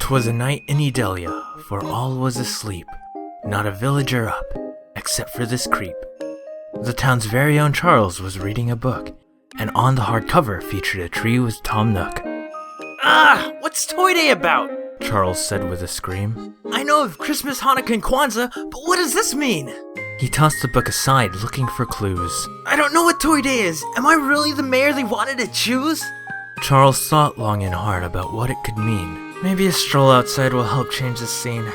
'Twas a night in Edelia, for all was asleep, not a villager up, except for this creep. The town's very own Charles was reading a book, and on the hardcover featured a tree with Tom Nook. Ah, what's Toy Day about? Charles said with a scream. I know of Christmas, Hanukkah, and Kwanzaa, but what does this mean? He tossed the book aside, looking for clues. I don't know what Toy Day is. Am I really the mayor they wanted to choose? Charles thought long and hard about what it could mean. Maybe a stroll outside will help change the scene.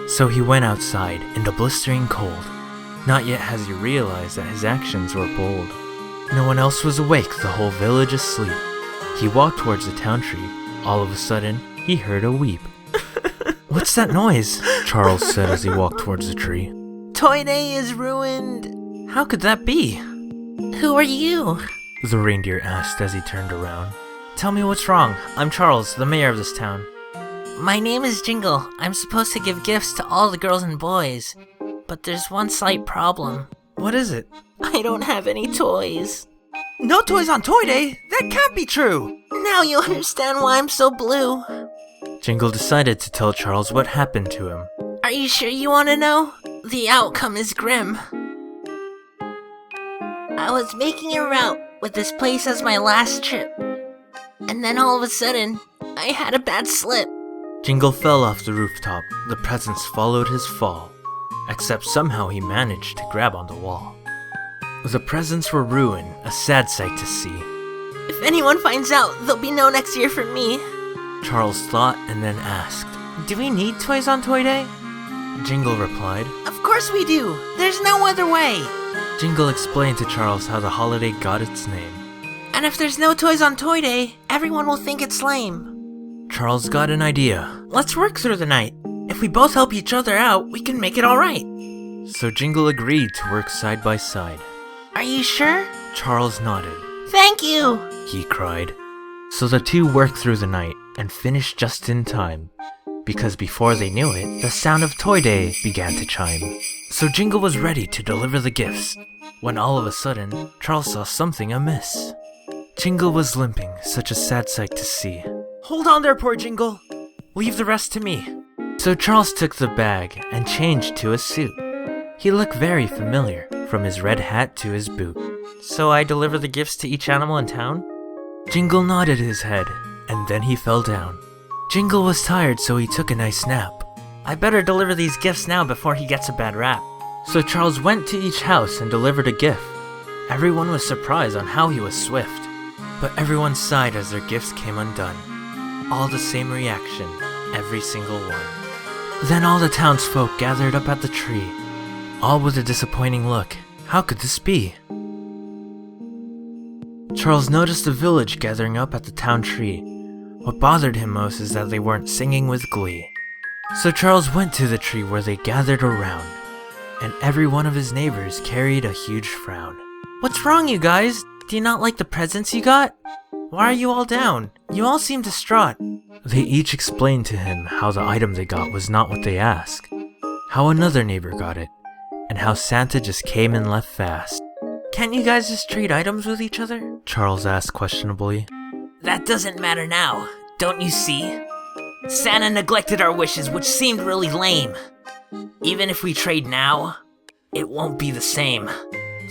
So he went outside in the blistering cold. Not yet has he realized that his actions were bold. No one else was awake, the whole village asleep. He walked towards the town tree. All of a sudden, he heard a weep. What's that noise? Charles said as he walked towards the tree. Toy Day is ruined. How could that be? Who are you? The reindeer asked as he turned around. Tell me what's wrong. I'm Charles, the mayor of this town. My name is Jingle. I'm supposed to give gifts to all the girls and boys. But there's one slight problem. What is it? I don't have any toys. No toys on Toy Day? That can't be true. Now you understand why I'm so blue. Jingle decided to tell Charles what happened to him. Are you sure you want to know? The outcome is grim. I was making a route with this place as my last trip. And then all of a sudden, I had a bad slip. Jingle fell off the rooftop. The presents followed his fall. Except somehow he managed to grab on the wall. The presents were ruined, a sad sight to see. If anyone finds out, there'll be no next year for me. Charles thought and then asked, Do we need toys on Toy Day? Jingle replied, Of course we do. There's no other way. Jingle explained to Charles how the holiday got its name. And if there's no toys on Toy Day, everyone will think it's lame. Charles got an idea. Let's work through the night. If we both help each other out, we can make it all right. So Jingle agreed to work side by side. Are you sure? Charles nodded. Thank you! He cried. So the two worked through the night and finished just in time. Because before they knew it, the sound of Toy Day began to chime. So Jingle was ready to deliver the gifts, when all of a sudden, Charles saw something amiss. Jingle was limping, such a sad sight to see. Hold on there, poor Jingle. Leave the rest to me. So Charles took the bag and changed to a suit. He looked very familiar, from his red hat to his boot. So I deliver the gifts to each animal in town? Jingle nodded his head, and then he fell down. Jingle was tired, so he took a nice nap. I better deliver these gifts now before he gets a bad rap. So Charles went to each house and delivered a gift. Everyone was surprised on how he was swift, but everyone sighed as their gifts came undone. All the same reaction, every single one. Then all the townsfolk gathered up at the tree, all with a disappointing look. How could this be? Charles noticed the village gathering up at the town tree. What bothered him most is that they weren't singing with glee. So Charles went to the tree where they gathered around, and every one of his neighbors carried a huge frown. What's wrong, you guys? Do you not like the presents you got? Why are you all down? You all seem distraught. They each explained to him how the item they got was not what they asked, how another neighbor got it, and how Santa just came and left fast. Can't you guys just trade items with each other? Charles asked questionably. That doesn't matter now, don't you see? Santa neglected our wishes, which seemed really lame. Even if we trade now, it won't be the same.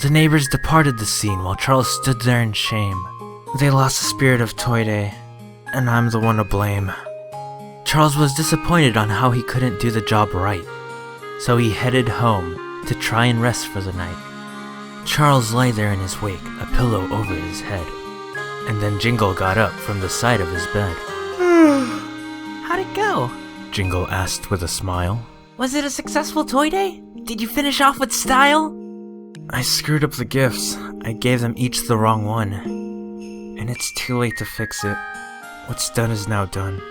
The neighbors departed the scene while Charles stood there in shame. They lost the spirit of Toy Day, and I'm the one to blame. Charles was disappointed on how he couldn't do the job right, so he headed home to try and rest for the night. Charles lay there in his wake, a pillow over his head, and then Jingle got up from the side of his bed. How'd it go? Jingle asked with a smile. Was it a successful Toy Day? Did you finish off with style? I screwed up the gifts. I gave them each the wrong one. And it's too late to fix it. What's done is now done.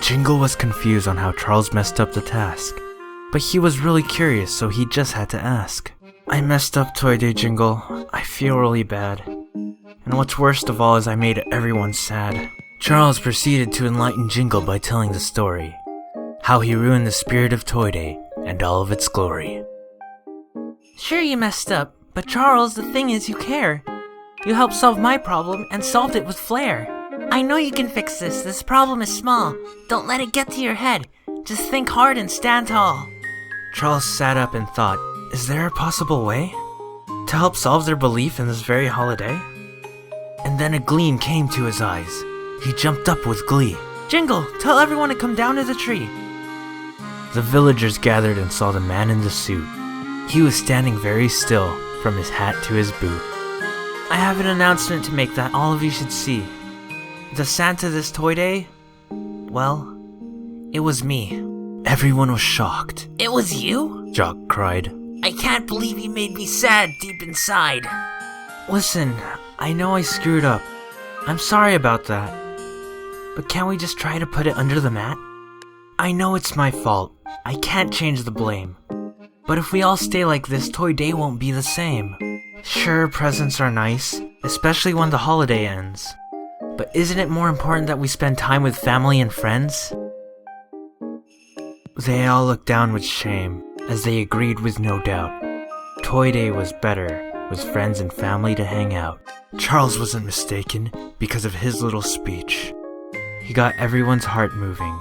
Jingle was confused on how Charles messed up the task, but he was really curious, so he just had to ask. I messed up Toy Day, Jingle. I feel really bad. And what's worst of all is I made everyone sad. Charles proceeded to enlighten Jingle by telling the story. How he ruined the spirit of Toy Day and all of its glory. Sure you messed up, but Charles, the thing is you care. You helped solve my problem and solved it with flair. I know you can fix this. This problem is small. Don't let it get to your head. Just think hard and stand tall. Charles sat up and thought, is there a possible way to help solve their belief in this very holiday? And then a gleam came to his eyes. He jumped up with glee. Jingle, tell everyone to come down to the tree. The villagers gathered and saw the man in the suit. He was standing very still, from his hat to his boot. I have an announcement to make that all of you should see. The Santa this toy day, well, it was me. Everyone was shocked. It was you? Jock cried. I can't believe you made me sad deep inside. Listen, I know I screwed up. I'm sorry about that. But can't we just try to put it under the mat? I know it's my fault. I can't change the blame. But if we all stay like this, Toy Day won't be the same. Sure, presents are nice, especially when the holiday ends. But isn't it more important that we spend time with family and friends? They all looked down with shame, as they agreed with no doubt. Toy Day was better, with friends and family to hang out. Charles wasn't mistaken because of his little speech. He got everyone's heart moving,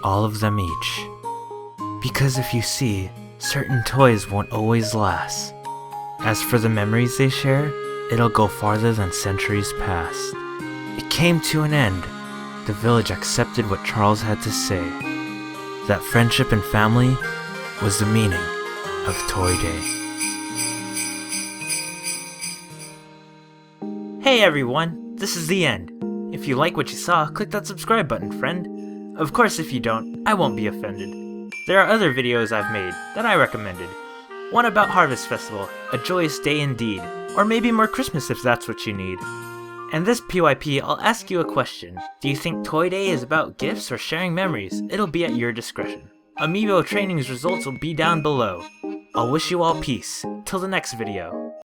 all of them each. Because if you see, certain toys won't always last. As for the memories they share, it'll go farther than centuries past. It came to an end. The village accepted what Charles had to say. That friendship and family was the meaning of Toy Day. Hey everyone, this is the end. If you like what you saw, click that subscribe button, friend. Of course, if you don't, I won't be offended. There are other videos I've made that I recommended. One about Harvest Festival, a joyous day indeed, or maybe more Christmas if that's what you need. And this PYP, I'll ask you a question. Do you think Toy Day is about gifts or sharing memories? It'll be at your discretion. Amiibo training's results will be down below. I'll wish you all peace. Till the next video.